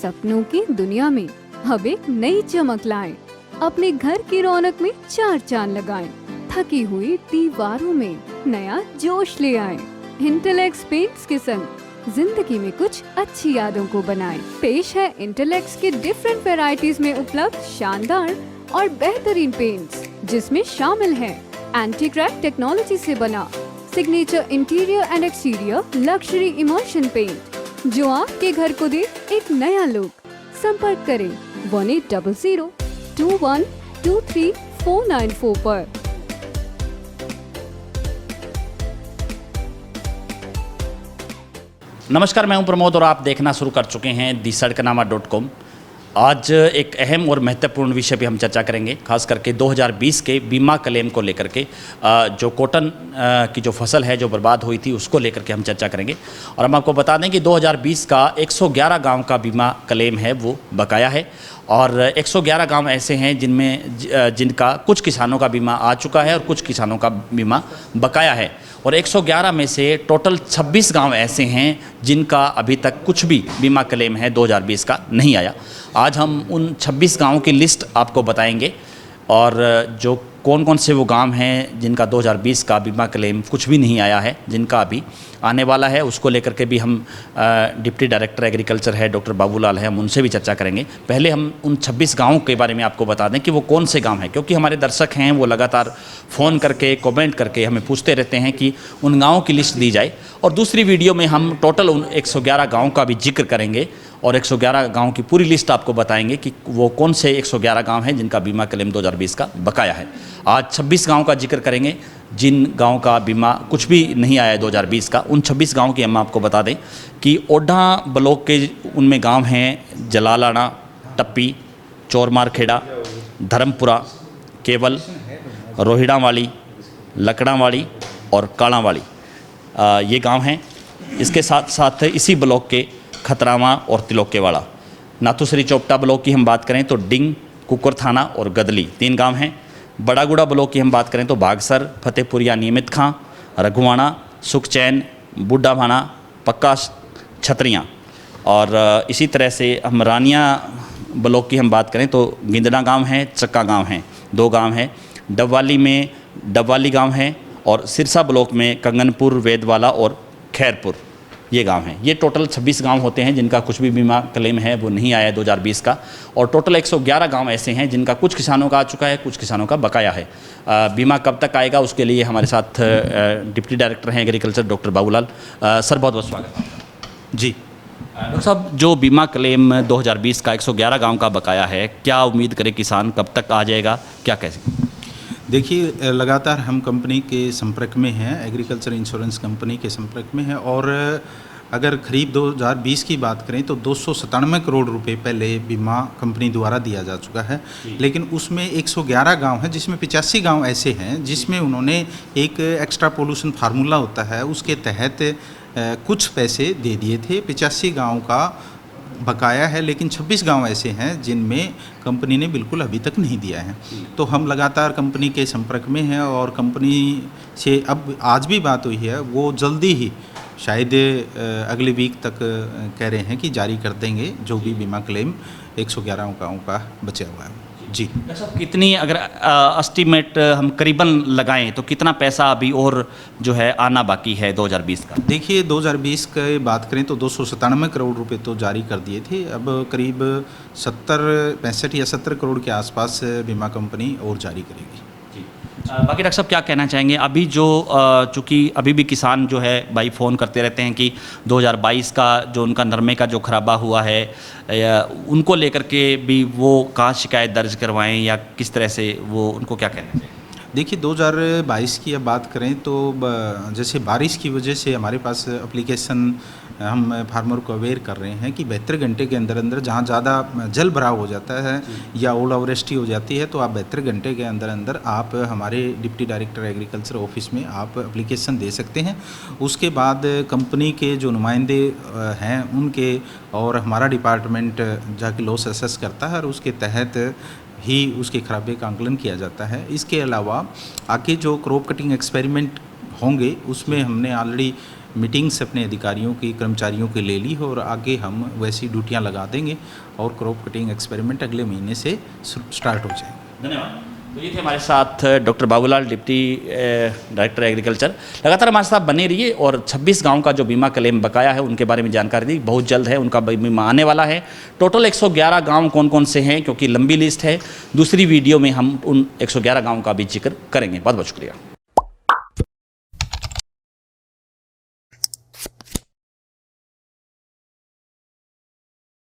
सपनों की दुनिया में अब एक नई चमक लाएं। अपने घर की रौनक में चार चांद लगाएं। थकी हुई दीवारों में नया जोश ले आएं। इंटेलेक्स पेंट्स के संग जिंदगी में कुछ अच्छी यादों को बनाएं। पेश है इंटेलेक्स के डिफरेंट वैरायटीज में उपलब्ध शानदार और बेहतरीन पेंट्स, जिसमें शामिल है एंटी क्रैक टेक्नोलॉजी से बना signature interior and exterior luxury immersion paint, जो आपके घर को दे एक नया लुक। संपर्क करें 1800-2123-494 पर। नमस्कार, मैं हूं प्रमोद और आप देखना शुरू कर चुके हैं thesadkanaama.com। आज एक अहम और महत्वपूर्ण विषय पे हम चर्चा करेंगे, खास करके 2020 के बीमा क्लेम को लेकर के। जो कॉटन की जो फसल है जो बर्बाद हुई थी उसको लेकर के हम चर्चा करेंगे। और हम आपको बता दें कि 2020 का 111 गांव का बीमा क्लेम है वो बकाया है, और 111 गांव ऐसे हैं जिनका कुछ किसानों का बीमा आ चुका है और कुछ किसानों का बीमा बकाया है। और 111 में से टोटल 26 गांव ऐसे हैं जिनका अभी तक कुछ भी बीमा क्लेम है 2020 का नहीं आया। आज हम उन 26 गांवों की लिस्ट आपको बताएंगे, और जो कौन कौन से वो गांव हैं जिनका 2020 का बीमा क्लेम कुछ भी नहीं आया है, जिनका अभी आने वाला है, उसको लेकर के भी हम डिप्टी डायरेक्टर एग्रीकल्चर है डॉक्टर बाबूलाल हैं, हम उनसे भी चर्चा करेंगे। पहले हम उन 26 गांवों के बारे में आपको बता दें कि वो कौन से गांव हैं, क्योंकि हमारे दर्शक हैं वो लगातार फ़ोन करके कमेंट करके हमें पूछते रहते हैं कि उन गाँवों की लिस्ट दी जाए। और दूसरी वीडियो में हम टोटल उन 111 गाँव का भी जिक्र करेंगे और 111 गांव की पूरी लिस्ट आपको बताएंगे कि वो कौन से 111 गांव हैं जिनका बीमा क्लेम 2020 का बकाया है। आज 26 गांव का जिक्र करेंगे जिन गांव का बीमा कुछ भी नहीं आया है 2020 का। उन 26 गांव की हम आपको बता दें कि ओढ़ा ब्लॉक के उनमें गांव हैं जलालाना, टप्पी, चोरमारखेड़ा, धर्मपुरा, केवल, रोहिड़ावाली, लकड़ावाली और कालावाली, ये गांव हैं। इसके साथ साथ इसी ब्लॉक के खतरामा और तिलोकेवाड़ा। नाथुसरी चोपटा ब्लॉक की हम बात करें तो डिंग, कुकर थाना और गदली 3 गांव हैं। बड़ागुड़ा ब्लॉक की हम बात करें तो बागसर, फतेहपुरिया, नियमित खां, रघुवाणा, सुखचैन, बुड्ढा भाना, पक्का, छतरियाँ। और इसी तरह से हम रानिया ब्लॉक की हम बात करें तो गिंदड़ा गांव है, चक्का गांव हैं, 2 गांव हैं। डबवाली में डबवाली गांव है, और सिरसा ब्लॉक में कंगनपुर, वेदवाला और खैरपुर, ये गांव हैं। ये टोटल 26 गांव होते हैं जिनका कुछ भी बीमा क्लेम है वो नहीं आया है 2020 का। और टोटल 111 गांव ऐसे हैं जिनका कुछ किसानों का आ चुका है, कुछ किसानों का बकाया है। बीमा कब तक आएगा उसके लिए हमारे साथ डिप्टी डायरेक्टर हैं एग्रीकल्चर डॉक्टर बाबूलाल। सर, बहुत बहुत स्वागत जी। डॉक्टर साहब, जो बीमा क्लेम 2020 का 111 गाँव का बकाया है, क्या उम्मीद करे किसान, कब तक आ जाएगा, क्या कैसे? देखिए, लगातार हम कंपनी के संपर्क में हैं, एग्रीकल्चर इंश्योरेंस कंपनी के संपर्क में हैं। और अगर खरीफ 2020 की बात करें तो 297 करोड़ रुपए पहले बीमा कंपनी द्वारा दिया जा चुका है। लेकिन उसमें 111 गांव हैं, जिसमें 85 गांव ऐसे हैं जिसमें उन्होंने एक एक्स्ट्रा पोल्यूशन फार्मूला होता है, उसके तहत कुछ पैसे दे दिए थे। 85 गाँव का बकाया है, लेकिन 26 गांव ऐसे हैं जिनमें कंपनी ने बिल्कुल अभी तक नहीं दिया है। तो हम लगातार कंपनी के संपर्क में हैं, और कंपनी से अब आज भी बात हुई है, वो जल्दी ही शायद अगले वीक तक कह रहे हैं कि जारी कर देंगे जो भी बीमा क्लेम 111 गाँव का बचा हुआ है। जी सब कितनी, अगर एस्टीमेट हम करीबन लगाएं तो कितना पैसा अभी और जो है आना बाकी है 2020 का? देखिए, 2020 की बात करें तो 297 करोड़ रुपए तो जारी कर दिए थे। अब करीब 65 या 70 करोड़ के आसपास बीमा कंपनी और जारी करेगी। बाकी डॉक्टर साहब क्या कहना चाहेंगे? अभी जो चूँकि अभी भी किसान जो है भाई फ़ोन करते रहते हैं कि 2022 का जो उनका नरमे का जो खराबा हुआ है, उनको लेकर के भी वो कहाँ शिकायत दर्ज करवाएं, या किस तरह से वो, उनको क्या कहना चाहिए? देखिए, 2022 की अब बात करें तो जैसे बारिश की वजह से हमारे पास एप्लीकेशन हम फार्मर को अवेयर कर रहे हैं कि 72 घंटे के अंदर अंदर जहां ज़्यादा जल भराव हो जाता है या ओलावृष्टि हो जाती है, तो आप 72 घंटे के अंदर अंदर आप हमारे डिप्टी डायरेक्टर एग्रीकल्चर ऑफिस में आप एप्लीकेशन दे सकते हैं। उसके बाद कंपनी के जो नुमाइंदे हैं उनके और हमारा डिपार्टमेंट जाके लॉस असेस करता है, और उसके तहत ही उसके खराबे का आंकलन किया जाता है। इसके अलावा आगे जो क्रॉप कटिंग एक्सपेरिमेंट होंगे उसमें हमने ऑलरेडी मीटिंग्स अपने अधिकारियों की, कर्मचारियों की ले ली और आगे हम वैसी ड्यूटियाँ लगा देंगे और क्रॉप कटिंग एक्सपेरिमेंट अगले महीने से स्टार्ट हो जाएंगे। धन्यवाद। तो ये थे हमारे साथ doctor Babulal, deputy director agriculture. लगातार हमारे साथ बने रहिए और 26 गांव का जो बीमा क्लेम बकाया है उनके बारे में जानकारी दी। बहुत जल्द है उनका बीमा आने वाला है। टोटल 111 गांव कौन कौन से हैं, क्योंकि लंबी लिस्ट है, दूसरी वीडियो में हम उन 111 गाँव का भी जिक्र करेंगे। बहुत बहुत शुक्रिया।